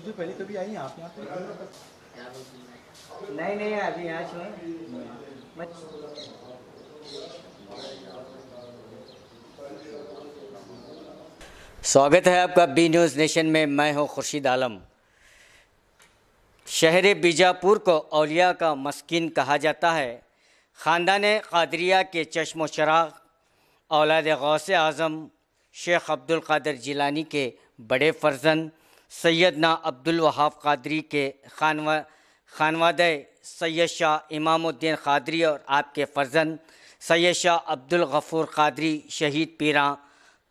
حضور پہلے کبھی آئی ہیں آپ یہاں پہ؟ نہیں ابھی یہاں چھوئیں سواگت ہے آپ کا بی نیوز نیشن میں ہوں خورشید عالم۔ شہر بیجاپور کو اولیاء کا مسکن کہا جاتا ہے۔ خاندان قادریہ کے چشم و چراغ اولاد غوث اعظم شیخ عبدالقادر جیلانی کے بڑے فرزند سیدنا عبدالوہاب قادری کے خانوادہ سید شاہ امام الدین قادری اور آپ کے فرزند سید شاہ عبدالغفور قادری شہید پیراں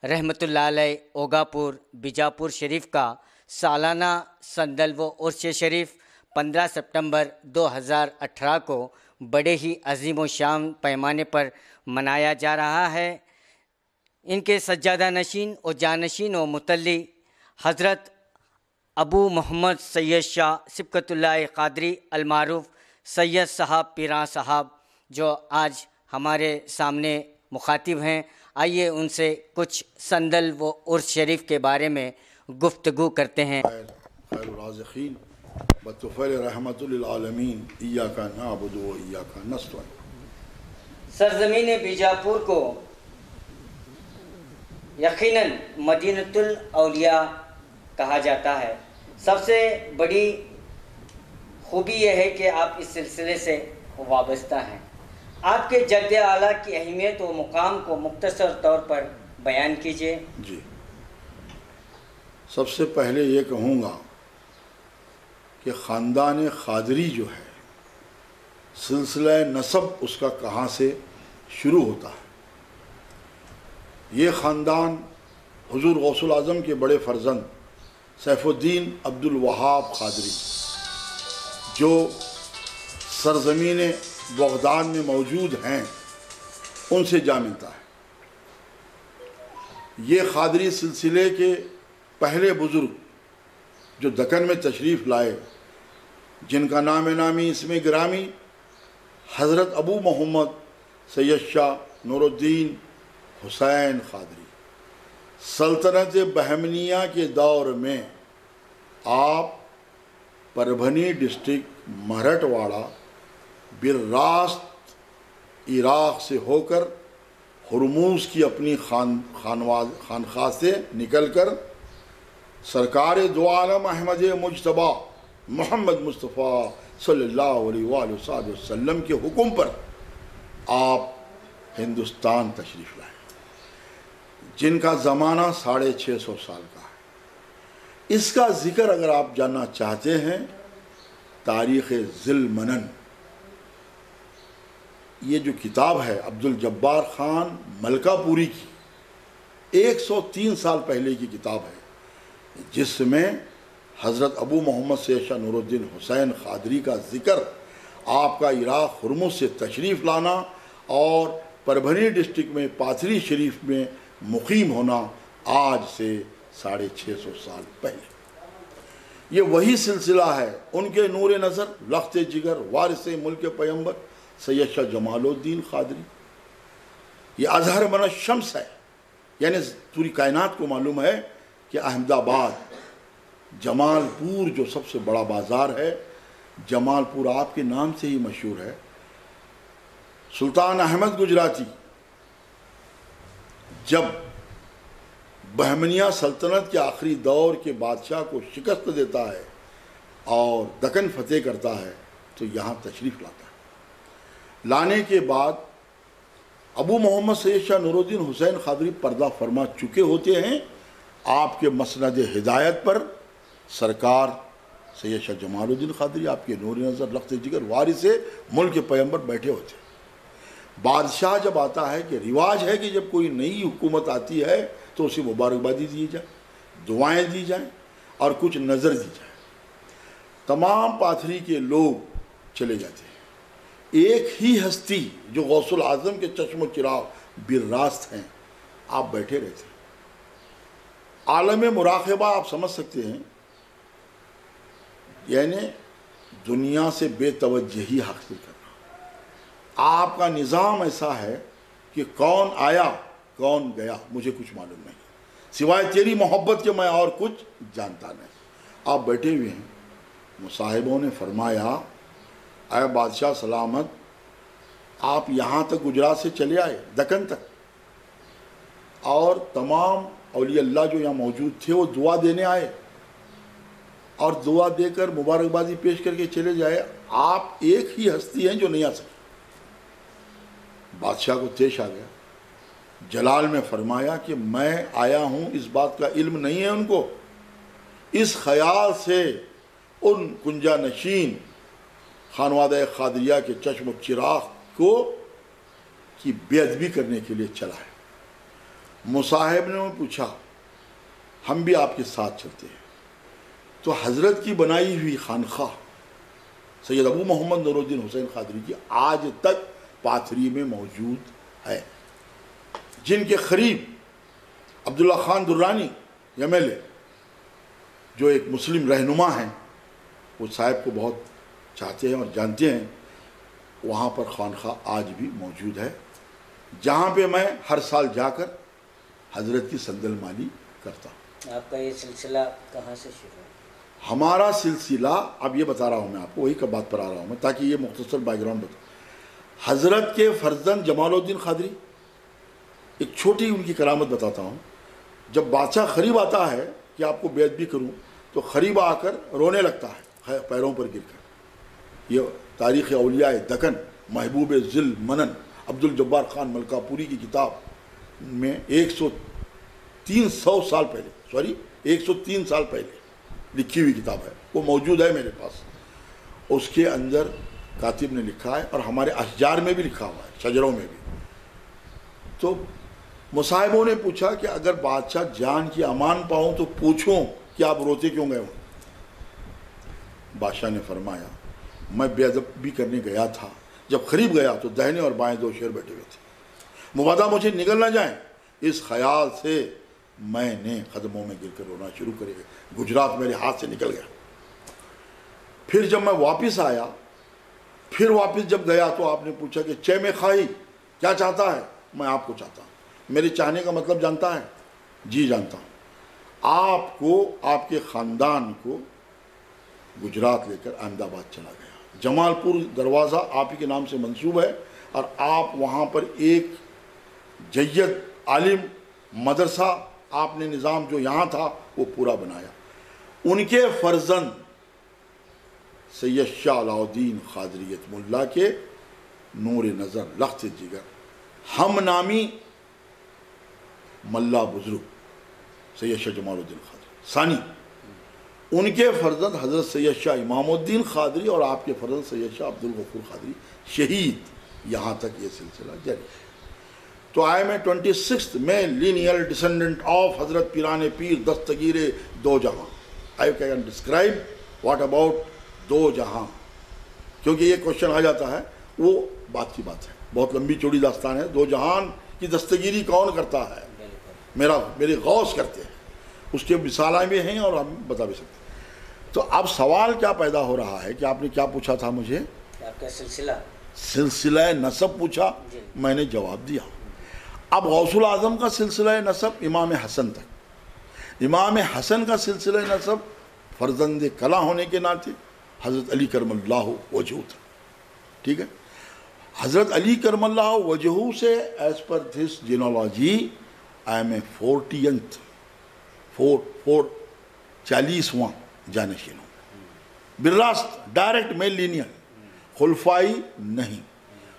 رحمۃ اللہ علیہ اوگاپور بیجاپور شریف کا سالانہ سندل و عرس شریف 15 سپتمبر 2018 کو بڑے ہی عظیم و شان پیمانے پر منایا جا رہا ہے۔ ان کے سجادہ نشین و جانشین و متلی حضرت ابو محمد سید شاہ سبکت اللہ قادری المعروف سید صاحب پیراں صاحب جو آج ہمارے سامنے مخاطب ہیں، آئیے ان سے کچھ سندل و عرس شریف کے بارے میں گفتگو کرتے ہیں۔ خیر الرازقین بطفیل رحمت للعالمین ایاک نعبد و ایاک نستعین۔ سرزمین بیجاپور کو یقیناً مدینۃ الاولیاء کہا جاتا ہے۔ سب سے بڑی خوبی یہ ہے کہ آپ اس سلسلے سے وابستہ ہیں۔ آپ کے جد اعلیٰ کی اہمیت و مقام کو مختصر طور پر بیان کیجیے۔ جی، سب سے پہلے یہ کہوں گا کہ خاندان قادری جو ہے سلسلہ نسب اس کا کہاں سے شروع ہوتا ہے۔ یہ خاندان حضور غوث الاعظم کے بڑے فرزند سیف الدین عبدالوہاب قادری جو سرزمین بغداد میں موجود ہیں ان سے جا ملتا ہے۔ یہ قادری سلسلے کے پہلے بزرگ جو دکن میں تشریف لائے، جن کا نام نامی اسم گرامی حضرت ابو محمد سید شاہ نور الدین حسین قادری، سلطنت بہمنیہ کے دور میں آپ پربھنی ڈسٹرکٹ مہرٹ واڑہ بالراست عراق سے ہو کر ہرموز کی اپنی خانقاہ سے نکل کر سرکار دو عالم احمد مجتبیٰ محمد مصطفیٰ صلی اللہ علیہ وآلہ وسلم کے حکم پر آپ ہندوستان تشریف لائے، جن کا زمانہ 650 سال کا ہے۔ اس کا ذکر اگر آپ جاننا چاہتے ہیں، تاریخ ذی المنن یہ جو کتاب ہے عبدالجبار خان ملکہ پوری کی 103 سال پہلے کی کتاب ہے، جس میں حضرت ابو محمد سید شاہ نور الدین حسین قادری کا ذکر، آپ کا عراق ہرمز سے تشریف لانا اور پربھنی ڈسٹرکٹ میں پاتھری شریف میں مقیم ہونا آج سے 650 سال پہلے۔ یہ وہی سلسلہ ہے۔ ان کے نور نظر لخت جگر وارث ملک پیمبر سید شاہ جمال الدین قادری، یہ اظہر من الشمس ہے، یعنی پوری کائنات کو معلوم ہے کہ احمد آباد جمال پور جو سب سے بڑا بازار ہے، جمال پور آپ کے نام سے ہی مشہور ہے۔ سلطان احمد گجراتی جب بہمنیہ سلطنت کے آخری دور کے بادشاہ کو شکست دیتا ہے اور دکن فتح کرتا ہے تو یہاں تشریف لاتا ہے۔ لانے کے بعد ابو محمد سید شاہ نور الدین حسین قادری پردہ فرما چکے ہوتے ہیں۔ آپ کے مسند ہدایت پر سرکار سید شاہ جمال الدین قادری، آپ کے نور نظر لخت جگر وارث ملک پیمبر بیٹھے ہوتے ہیں۔ بادشاہ جب آتا ہے کہ رواج ہے کہ جب کوئی نئی حکومت آتی ہے تو اسے مبارکبادی دی جائے، دعائیں دی جائیں اور کچھ نظر دی جائے۔ تمام پاتھری کے لوگ چلے جاتے ہیں، ایک ہی ہستی جو غوث الاعظم کے چشم و چراغ بالراست ہیں، آپ بیٹھے رہتے ہیں۔ عالم مراقبہ آپ سمجھ سکتے ہیں، یعنی دنیا سے بے توجہی حاصل کرنا۔ آپ کا نظام ایسا ہے کہ کون آیا کون گیا مجھے کچھ معلوم نہیں، سوائے تیری محبت کے میں اور کچھ جانتا نہیں۔ آپ بیٹھے ہوئے ہیں. مصاحبوں نے فرمایا اے بادشاہ سلامت، آپ یہاں تک گجرات سے چلے آئے، دکن تک، اور تمام اولیاء اللہ جو یہاں موجود تھے وہ دعا دینے آئے اور دعا دے کر مبارکبادی پیش کر کے چلے جائے. آپ ایک ہی ہستی ہیں جو نہیں آ سکے. بادشاہ کو طیش آ گیا. جلال میں فرمایا کہ میں آیا ہوں اس بات کا علم نہیں ہے ان کو، اس خیال سے ان کنجا نشین خانوادہ قادریہ کے چشم و چراغ کو کی بے ادبی کرنے کے لیے چلا ہے. مصاحب نے پوچھا ہم بھی آپ کے ساتھ چلتے ہیں. تو حضرت کی بنائی ہوئی خانخواہ سید ابو محمد نور الدین حسین قادری کی آج تک پاتھری میں موجود ہے، جن کے قریب Abdullah Khan Durrani M L A جو ایک مسلم رہنما ہیں، وہ صاحب کو بہت چاہتے ہیں اور جانتے ہیں. وہاں پر خانخواہ آج بھی موجود ہے، جہاں پہ میں ہر سال جا کر حضرت کی سندل مالی کرتا ہوں. آپ کا یہ سلسلہ کہاں سے شروع ہے؟ ہمارا سلسلہ اب یہ بتا رہا ہوں میں آپ کو، وہی کا بات پر آ رہا ہوں میں تاکہ یہ مختصر بیک گراؤنڈ بتا. حضرت کے فرزند جمال الدین قادری، ایک چھوٹی ان کی کرامت بتاتا ہوں. جب بادشاہ قریب آتا ہے کہ آپ کو بے ادبی کروں تو قریب آ کر رونے لگتا ہے پیروں پر گر کر. یہ تاریخ اولیاء دکن محبوب ذل منن عبدالجبار خان ملکہ پوری کی کتاب میں 103 سال پہلے لکھی ہوئی کتاب ہے، وہ موجود ہے میرے پاس. اس کے اندر کاتب نے لکھا ہے اور ہمارے اشجار میں بھی لکھا ہوا ہے، شجروں میں بھی. تو مصاحبوں نے پوچھا کہ اگر بادشاہ جان کی امان پاؤں تو پوچھوں کہ آپ روتے کیوں گئے ہوں؟ بادشاہ نے فرمایا میں بے ادبی کرنے گیا تھا، جب قریب گیا تو دہنے اور بائیں 2 شیر بیٹھے ہوئے تھے، مبادا مجھے نگل نہ جائیں، اس خیال سے میں نے قدموں میں گر کر رونا شروع کر دیا. گجرات میرے ہاتھ سے نکل گیا. پھر جب میں واپس آیا، پھر واپس جب گیا تو آپ نے پوچھا کہ چے میں خواہی کیا چاہتا ہے؟ میں آپ کو چاہتا ہوں. میرے چاہنے کا مطلب جانتا ہے؟ جی جانتا ہوں. آپ کو، آپ کے خاندان کو گجرات لے کر احمد آباد چلا گیا. جمال پور دروازہ آپ ہی کے نام سے منسوب ہے اور آپ وہاں پر ایک جید عالم مدرسہ آپ نے نظام جو یہاں تھا وہ پورا بنایا. ان کے فرزند سید شاہ علاء الدین قادریت ملا کے نور نظر لخت جگر ہم نامی ملا بزرگ سید شاہ جمال الدین قادری ثانی، ان کے فرزند حضرت سید شاہ امام الدین قادری اور آپ کے فرزند سید شاہ عبدالغفور قادری شہید. یہاں تک یہ سلسلہ جاری. تو آئی ایم 26th میں لینئر ڈسینڈنٹ آف حضرت پیران پیر دستگیر دو جہاں. I can describe what about دو جہاں، کیونکہ یہ کوشچن آ جاتا ہے. وہ بات کی بات ہے، بہت لمبی چوڑی داستان ہے. دو جہان کی دستگیری کون کرتا ہے؟ میرے غوث کرتے ہیں. اس کے مثالیں بھی ہیں اور ہم بتا بھی سکتے ہیں. تو اب سوال کیا پیدا ہو رہا ہے کہ آپ نے کیا پوچھا تھا مجھے؟ آپ کا سلسلہ نسب پوچھا، میں نے جواب دیا. اب غوث الاعظم کا سلسلہ نسب امام حسن تک. امام حسن کا سلسلہ نسب فرزند کلا ہونے کے ناطے حضرت علی کرم اللہ وجہہ تھا. ٹھیک ہے، حضرت علی کرم اللہ وجہہ سے as per this جینالوجی I am 40th 40واں جانشین ہوں. بالراست ڈائریکٹ میں لینئر، خلفائی نہیں.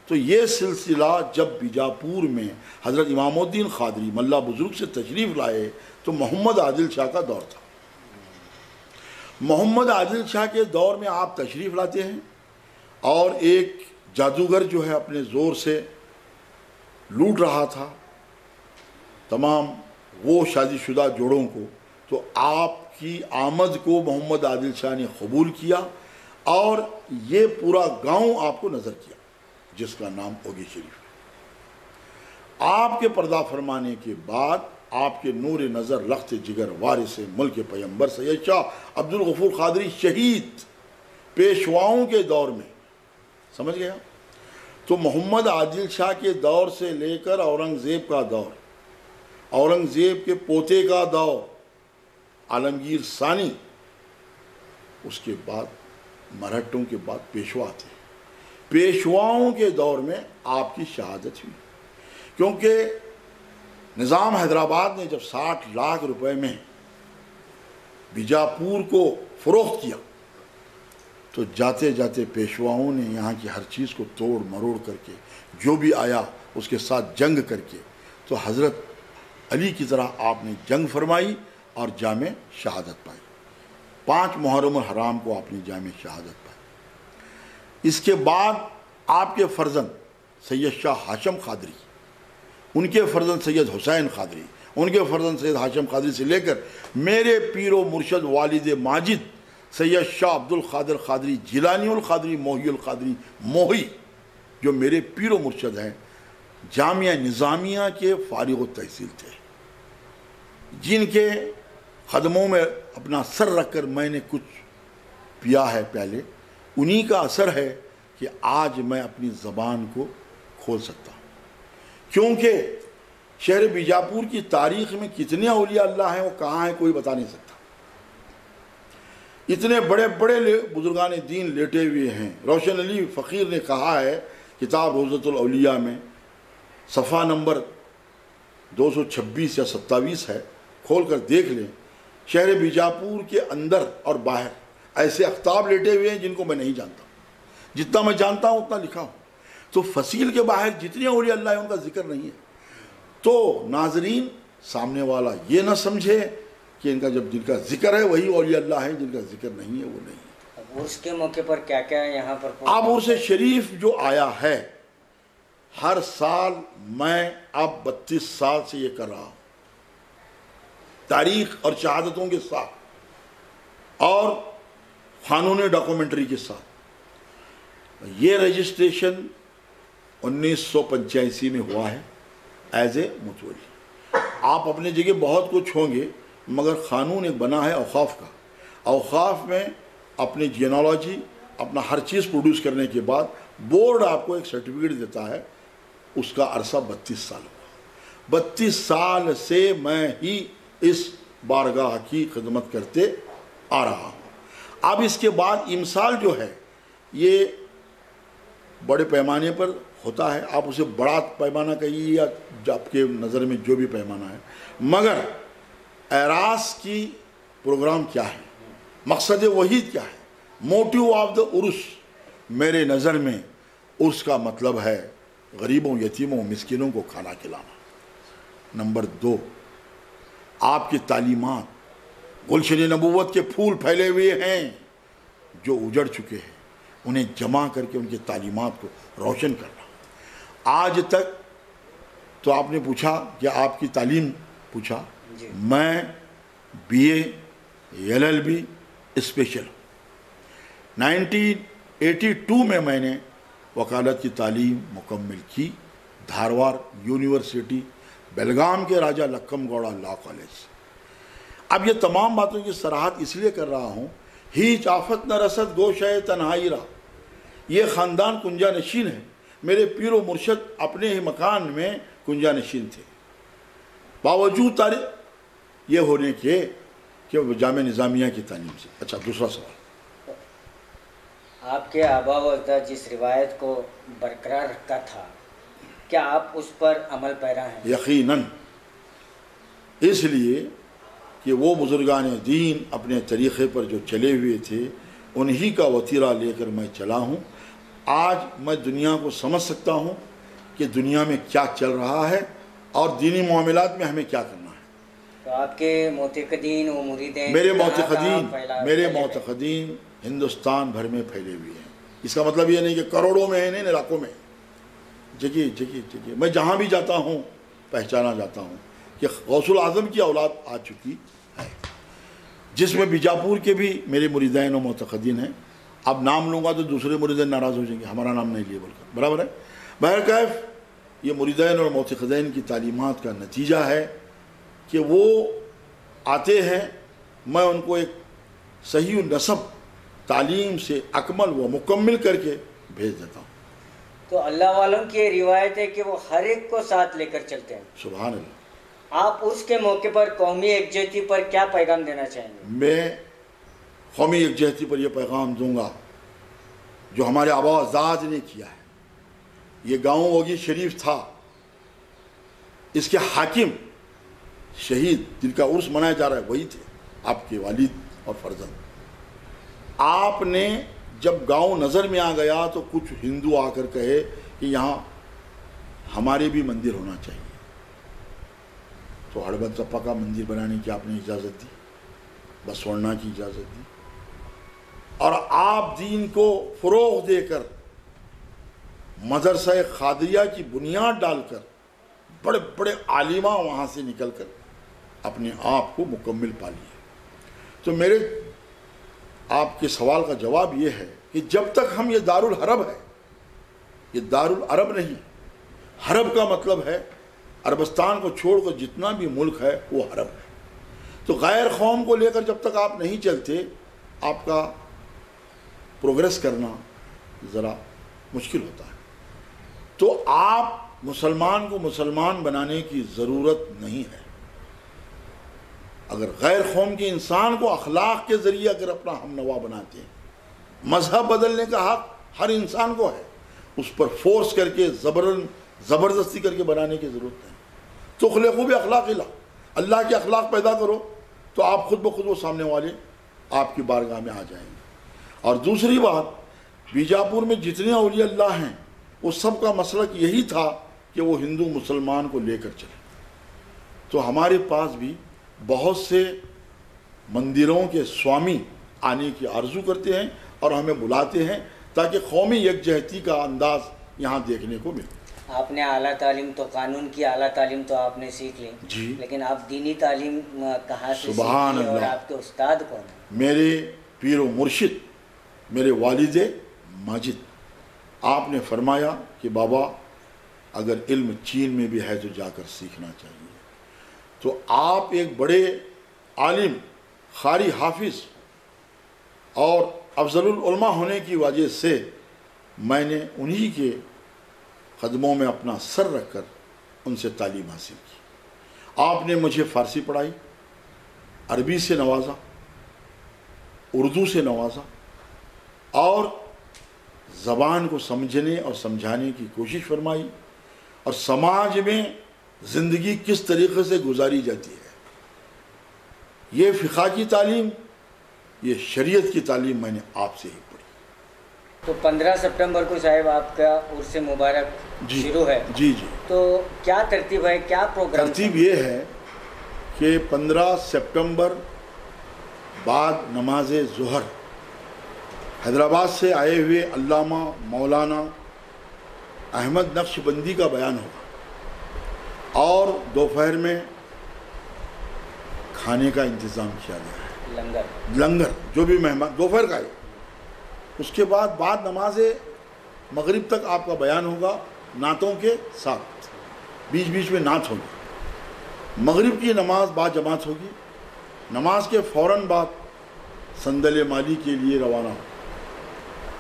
تو یہ سلسلہ جب بیجاپور میں حضرت امام الدین قادری ملا بزرگ سے تشریف لائے تو محمد عادل شاہ کا دور تھا. محمد عادل شاہ کے دور میں آپ تشریف لاتے ہیں اور ایک جادوگر جو ہے اپنے زور سے لوٹ رہا تھا تمام وہ شادی شدہ جوڑوں کو. تو آپ کی آمد کو محمد عادل شاہ نے قبول کیا اور یہ پورا گاؤں آپ کو نظر کیا جس کا نام اوگی شریف ہے. آپ کے پردہ فرمانے کے بعد آپ کے نور نظر لخت جگر وارث ملک پیمبر سید شاہ عبدالغفور قادری شہید پیشواؤں کے دور میں، سمجھ گیا؟ تو محمد عادل شاہ کے دور سے لے کر اورنگزیب کا دور، اورنگزیب کے پوتے کا دور عالمگیر ثانی اس کے بعد مرہٹوں کے بعد پیشوا تھے. پیشواؤں کے دور میں آپ کی شہادت ہوئی، کیونکہ نظام حیدرآباد نے جب 60 لاکھ روپے میں بیجاپور کو فروخت کیا تو جاتے جاتے پیشواؤں نے یہاں کی ہر چیز کو توڑ مروڑ کر کے جو بھی آیا اس کے ساتھ جنگ کر کے تو حضرت علی کی طرح آپ نے جنگ فرمائی اور جامع شہادت پائی. 5 محرم الحرام کو آپ نے جامع شہادت پائی. اس کے بعد آپ کے فرزند سید شاہ ہاشم قادری، ان کے فرزند سید حسین قادری، ان کے فرزند سید ہاشم قادری سے لے کر میرے پیر و مرشد والد ماجد سید شاہ عبد القادر قادری جیلانی القادری موہی القادری موہی، جو میرے پیر و مرشد ہیں، جامعہ نظامیہ کے فارغ التحصیل تھے، جن کے قدموں میں اپنا سر رکھ کر میں نے کچھ پیا ہے پہلے، انہی کا اثر ہے کہ آج میں اپنی زبان کو کھول سکتا ہوں. کیونکہ شہر بیجاپور کی تاریخ میں کتنے اولیاء اللہ ہیں وہ کہاں ہیں کوئی بتا نہیں سکتا. اتنے بڑے بڑے بزرگان دین لیٹے ہوئے ہیں. روشن علی فقیر نے کہا ہے کتاب روضۃ الاولیاء میں، صفحہ نمبر 226 یا 27 ہے، کھول کر دیکھ لیں. شہر بیجاپور کے اندر اور باہر ایسے اقطاب لیٹے ہوئے ہیں جن کو میں نہیں جانتا، جتنا میں جانتا ہوں اتنا لکھا ہوں. تو فصیل کے باہر جتنے اولیاء اللہ ہیں ان کا ذکر نہیں ہے. تو ناظرین، سامنے والا یہ نہ سمجھے کہ ان کا جب جن کا ذکر ہے وہی اولیاء اللہ ہے، جن کا ذکر نہیں ہے وہ نہیں ہے. اب عرس کے موقع پر کیا کیا ہے یہاں پر؟ اب عرس شریف جو آیا ہے ہر سال، میں اب 32 سال سے یہ کر رہا ہوں، تاریخ اور شہادتوں کے ساتھ اور قانونی ڈاکومنٹری کے ساتھ. یہ رجسٹریشن 1985 میں ہوا ہے ایز اے متولی. آپ اپنے جگہ بہت کچھ ہوں گے مگر قانون ایک بنا ہے اوقاف کا. اوقاف میں اپنی جینالوجی اپنا ہر چیز پروڈیوس کرنے کے بعد بورڈ آپ کو ایک سرٹیفکیٹ دیتا ہے، اس کا عرصہ 32 سال ہوا. 32 سال سے میں ہی اس بارگاہ کی خدمت کرتے آ رہا ہوں. اب اس کے بعد امسال جو ہے یہ بڑے پیمانے پر ہوتا ہے، آپ اسے بڑا پیمانہ کہیے یا آپ کے نظر میں جو بھی پیمانہ ہے، مگر اعراس کی پروگرام کیا ہے، مقصد وحید کیا ہے، موٹیو آف دا عرس. میرے نظر میں عرس کا مطلب ہے غریبوں، یتیموں، مسکینوں کو کھانا کھلانا. نمبر 2، آپ کی تعلیمات، گلشن نبوت کے پھول پھیلے ہوئے ہیں جو اجڑ چکے ہیں، انہیں جمع کر کے ان کی تعلیمات کو روشن کرنا. آج تک تو آپ نے پوچھا کہ آپ کی تعلیم پوچھا، میں BA LLB اسپیشل 1982 میں نے وکالت کی تعلیم مکمل کی دھاروار یونیورسٹی بیلگام کے راجہ لکھم گوڑا لا کالج. اب یہ تمام باتوں کی صراحت اس لیے کر رہا ہوں، ہیچ آفت نہ رسد گوشہ تنہائی را. یہ خاندان کنجا نشین ہے. میرے پیر و مرشد اپنے ہی مکان میں کنجا نشین تھے، باوجود تاریخ یہ ہونے کے کہ جامعہ نظامیہ کی تعلیم سے. اچھا، دوسرا سوال، آپ کے آبا و اجداد جس روایت کو برقرار رکھا تھا، کیا آپ اس پر عمل پیرا ہیں؟ یقیناً، اس لیے کہ وہ بزرگان دین اپنے طریقے پر جو چلے ہوئے تھے انہی کا وتیرہ لے کر میں چلا ہوں. آج میں دنیا کو سمجھ سکتا ہوں کہ دنیا میں کیا چل رہا ہے اور دینی معاملات میں ہمیں کیا کرنا ہے. تو آپ کے معتقدین و مریدین، میرے معتقدین ہندوستان بھر میں پھیلے ہوئے ہیں. اس کا مطلب یہ نہیں کہ کروڑوں میں ہیں، نہیں علاقوں میں، جگہ جگہ جگہ. میں جہاں بھی جاتا ہوں پہچانا جاتا ہوں کہ غوث الاعظم کی اولاد آ چکی ہے، جس میں بیجاپور کے بھی میرے مریدین و معتقدین ہیں. اب نام لوں گا تو دوسرے مریدین ناراض ہو جائیں گے، ہمارا نام نہیں لیے بول کر، برابر ہے. بہرکیف یہ مریدین اور معتقدین کی تعلیمات کا نتیجہ ہے کہ وہ آتے ہیں، میں ان کو ایک صحیح نسب تعلیم سے اکمل و مکمل کر کے بھیج دیتا ہوں. تو اللہ والوں کی یہ روایت ہے کہ وہ ہر ایک کو ساتھ لے کر چلتے ہیں. سبحان اللہ. آپ اس کے موقع پر قومی یکجہتی پر کیا پیغام دینا چاہیں گے؟ میں قومی یکجہتی پر یہ پیغام دوں گا جو ہمارے آبا و اجداد نے کیا ہے۔ یہ گاؤں اوگی شریف تھا، اس کے حاکم شہید جن کا عرس منایا جا رہا ہے وہی تھے، آپ کے والد اور فرزند۔ آپ نے جب گاؤں نظر میں آ گیا تو کچھ ہندو آ کر کہے کہ یہاں ہمارے بھی مندر ہونا چاہیے، تو ہڑبت چپا کا مندر بنانے کی آپ نے اجازت دی، بسورنا کی اجازت دی، اور آپ دین کو فروغ دے کر مدرسہ قادریہ کی بنیاد ڈال کر بڑے بڑے عالمہ وہاں سے نکل کر اپنے آپ کو مکمل پا لیے۔ تو میرے آپ کے سوال کا جواب یہ ہے کہ جب تک ہم یہ دارالحرب ہے، یہ دارالعرب نہیں، حرب کا مطلب ہے عربستان کو چھوڑ کر جتنا بھی ملک ہے وہ حرب ہے، تو غیر قوم کو لے کر جب تک آپ نہیں چلتے آپ کا پروگریس کرنا ذرا مشکل ہوتا ہے۔ تو آپ مسلمان کو مسلمان بنانے کی ضرورت نہیں ہے۔ اگر غیر قوم کے انسان کو اخلاق کے ذریعے اگر اپنا ہم نوا بناتے ہیں، مذہب بدلنے کا حق ہر انسان کو ہے، اس پر فورس کر کے زبردستی کر کے بنانے کی ضرورت نہیں۔ تخلقوا باخلاق اللہ، اللہ کے اخلاق پیدا کرو تو آپ خود بخود وہ سامنے والے آپ کی بارگاہ میں آ جائیں گے۔ اور دوسری بات، بیجاپور میں جتنے اولیاء اللہ ہیں وہ سب کا مسلک یہی تھا کہ وہ ہندو مسلمان کو لے کر چلے۔ تو ہمارے پاس بھی بہت سے مندروں کے سوامی آنے کی آرزو کرتے ہیں اور ہمیں بلاتے ہیں تاکہ قومی یکجہتی کا انداز یہاں دیکھنے کو ملے۔ آپ نے اعلیٰ تعلیم تو قانون کی اعلیٰ تعلیم تو آپ نے سیکھ لی جی، لیکن آپ دینی تعلیم کہاں سے سبحان سیکھی اور اللہ۔ آپ کے استاد کون ہیں؟ میرے پیر و مرشد میرے والد ماجد، آپ نے فرمایا کہ بابا اگر علم چین میں بھی ہے تو جا کر سیکھنا چاہیے۔ تو آپ ایک بڑے عالم، قاری، حافظ اور افضل العلماء ہونے کی وجہ سے میں نے انہی کے قدموں میں اپنا سر رکھ کر ان سے تعلیم حاصل کی۔ آپ نے مجھے فارسی پڑھائی، عربی سے نوازا، اردو سے نوازا، اور زبان کو سمجھنے اور سمجھانے کی کوشش فرمائی، اور سماج میں زندگی کس طریقے سے گزاری جاتی ہے، یہ فقہ کی تعلیم، یہ شریعت کی تعلیم میں نے آپ سے ہی پڑھی۔ تو 15 سپٹمبر کو صاحب آپ کا عرس مبارک شروع ہے۔ جی جی، تو کیا ترتیب ہے، کیا پروگرام؟ ترتیب یہ ہے کہ 15 سپٹمبر بعد نماز ظہر حیدرآباد سے آئے ہوئے علامہ مولانا احمد نقش بندی کا بیان ہوگا، اور دوپہر میں کھانے کا انتظام کیا گیا ہے، لنگر جو بھی مہمان دوپہر کا ہے۔ اس کے بعد نماز مغرب تک آپ کا بیان ہوگا نعتوں کے ساتھ، بیچ بیچ میں نعت ہوگی۔ مغرب کی نماز بعد جماعت ہوگی، نماز کے فوراً بعد صندل مالی کے لیے روانہ ہو۔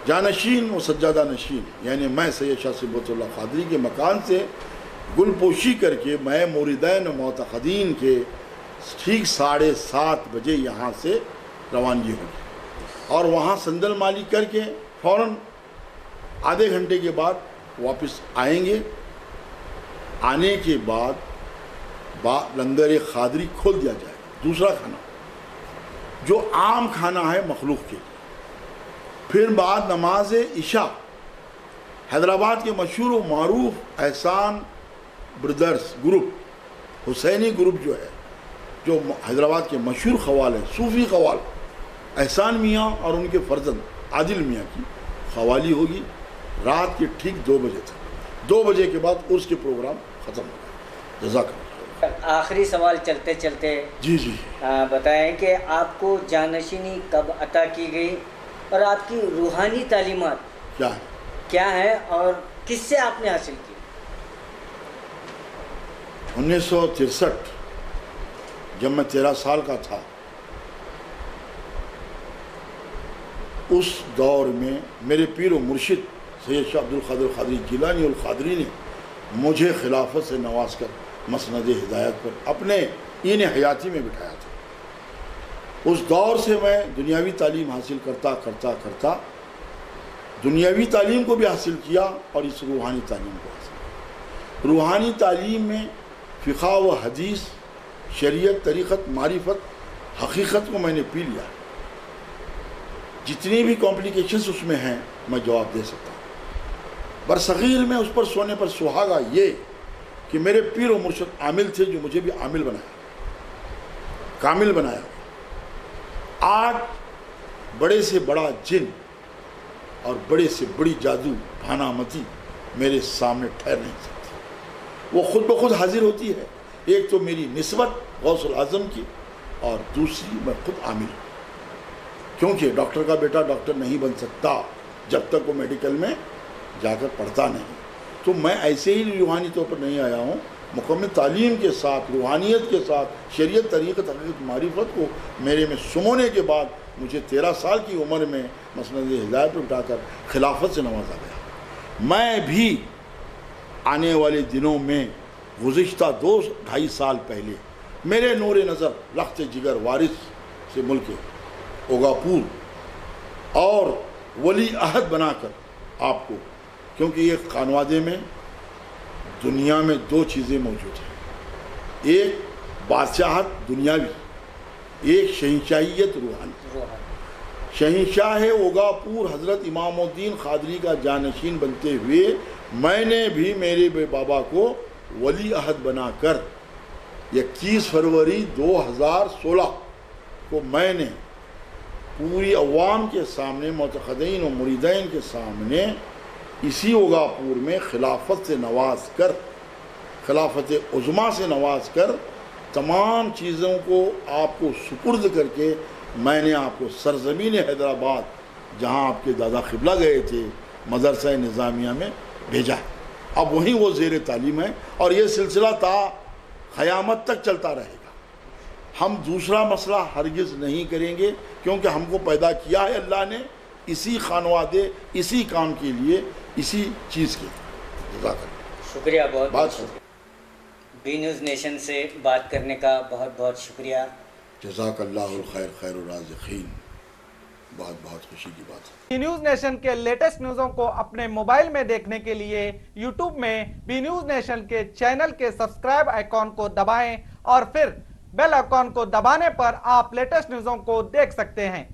جانشین و سجادہ نشین یعنی میں سید شاہ صبغت اللہ قادری کے مکان سے گل پوشی کر کے میں موریدین و معتقدین کے ٹھیک 7:30 بجے یہاں سے روانگی ہوگی، اور وہاں صندل مالی کر کے فوراً آدھے گھنٹے کے بعد واپس آئیں گے۔ آنے کے بعد لنگر قادری کھول دیا جائے گا، دوسرا کھانا جو عام کھانا ہے مخلوق کے لیے۔ پھر بعد نماز عشاء حیدرآباد کے مشہور و معروف احسان بردرز گروپ، حسینی گروپ جو ہے، جو حیدرآباد کے مشہور قوال ہیں، صوفی قوال، احسان میاں اور ان کے فرزند عادل میاں کی قوالی ہوگی رات کے ٹھیک 2 بجے تک۔ 2 بجے کے بعد اس کے پروگرام ختم ہوگا۔ جزاک اللہ۔ آخری سوال چلتے چلتے جی جی، بتائیں کہ آپ کو جانشینی کب عطا کی گئی اور آپ کی روحانی تعلیمات کیا ہے اور کس سے آپ نے حاصل کی؟ 1963 جب میں 13 سال کا تھا، اس دور میں میرے پیر و مرشد سید شاہ عبد القادر قادری جیلانی القادری نے مجھے خلافت سے نواز کر مسند ہدایت پر اپنے این حیاتی میں بٹھایا تھا۔ اس دور سے میں دنیاوی تعلیم حاصل کرتا کرتا کرتا دنیاوی تعلیم کو بھی حاصل کیا اور اس روحانی تعلیم کو حاصل کیا۔ روحانی تعلیم میں فقہ و حدیث، شریعت، طریقت، معرفت، حقیقت کو میں نے پی لیا۔ جتنی بھی کمپلیکیشنز اس میں ہیں میں جواب دے سکتا ہوں۔ برصغیر میں اس پر سونے پر سہاگا یہ کہ میرے پیر و مرشد عامل تھے جو مجھے بھی عامل بنایا، کامل بنایا۔ آج بڑے سے بڑا جن اور بڑے سے بڑی جادو بھانامتی میرے سامنے ٹھہر نہیں سکتی، وہ خود بخود حاضر ہوتی ہے۔ ایک تو میری نسبت غوث العظم کی اور دوسری میں خود عامل ہوں، کیونکہ ڈاکٹر کا بیٹا ڈاکٹر نہیں بن سکتا جب تک وہ میڈیکل میں جا کر پڑھتا نہیں۔ تو میں ایسے ہی روحانی طور پر نہیں آیا ہوں، مکمل تعلیم کے ساتھ، روحانیت کے ساتھ، شریعت، طریقت، حقیقت، معرفت کو میرے میں سمونے کے بعد مجھے 13 سال کی عمر میں مسند ہدایت پر اٹھا کر خلافت سے نوازا گیا۔ میں بھی آنے والے دنوں میں گزشتہ 2-2.5 سال پہلے میرے نور نظر رخت جگر وارث سے ملک اوگاپور اور ولی عہد بنا کر آپ کو، کیونکہ یہ خانوادے میں دنیا میں 2 چیزیں موجود ہیں، ایک بادشاہت دنیاوی، ایک شہنشاہیت روحانی۔ شہنشاہ اوگاپور حضرت امام الدین قادری کا جانشین بنتے ہوئے میں نے بھی میرے بابا کو ولی عہد بنا کر 21 فروری 2016 کو میں نے پوری عوام کے سامنے، معتقدین و مریدین کے سامنے، اسی اوگاپور میں خلافت سے نواز کر، خلافت عظمیٰ سے نواز کر، تمام چیزوں کو آپ کو سپرد کر کے میں نے آپ کو سرزمین حیدرآباد، جہاں آپ کے دادا قبلہ گئے تھے، مدرسہ نظامیہ میں بھیجا ہے۔ اب وہیں وہ زیر تعلیم ہے اور یہ سلسلہ تا قیامت تک چلتا رہے گا۔ ہم دوسرا مسئلہ ہرگز نہیں کریں گے، کیونکہ ہم کو پیدا کیا ہے اللہ نے اسی خانوادے، اسی کام کے لیے، اسی چیز کے لیے۔ جزاک اللہ۔ شکریہ، بہت بات شکریہ۔ بی نیوز نیشن سے بات کرنے کا بہت بہت شکریہ۔ جزاک اللہ الخیر، خیر الرازقین۔ بہت بہت خوشی کی بات ہے۔ بی نیوز نیشن کے لیٹسٹ نیوزوں کو اپنے موبائل میں دیکھنے کے لیے یوٹیوب میں بی نیوز نیشن کے چینل کے سبسکرائب آئیکن کو دبائیں اور پھر بیل آئیکن کو دبانے پر آپ لیٹسٹ نیوزوں کو دیکھ سکتے ہیں۔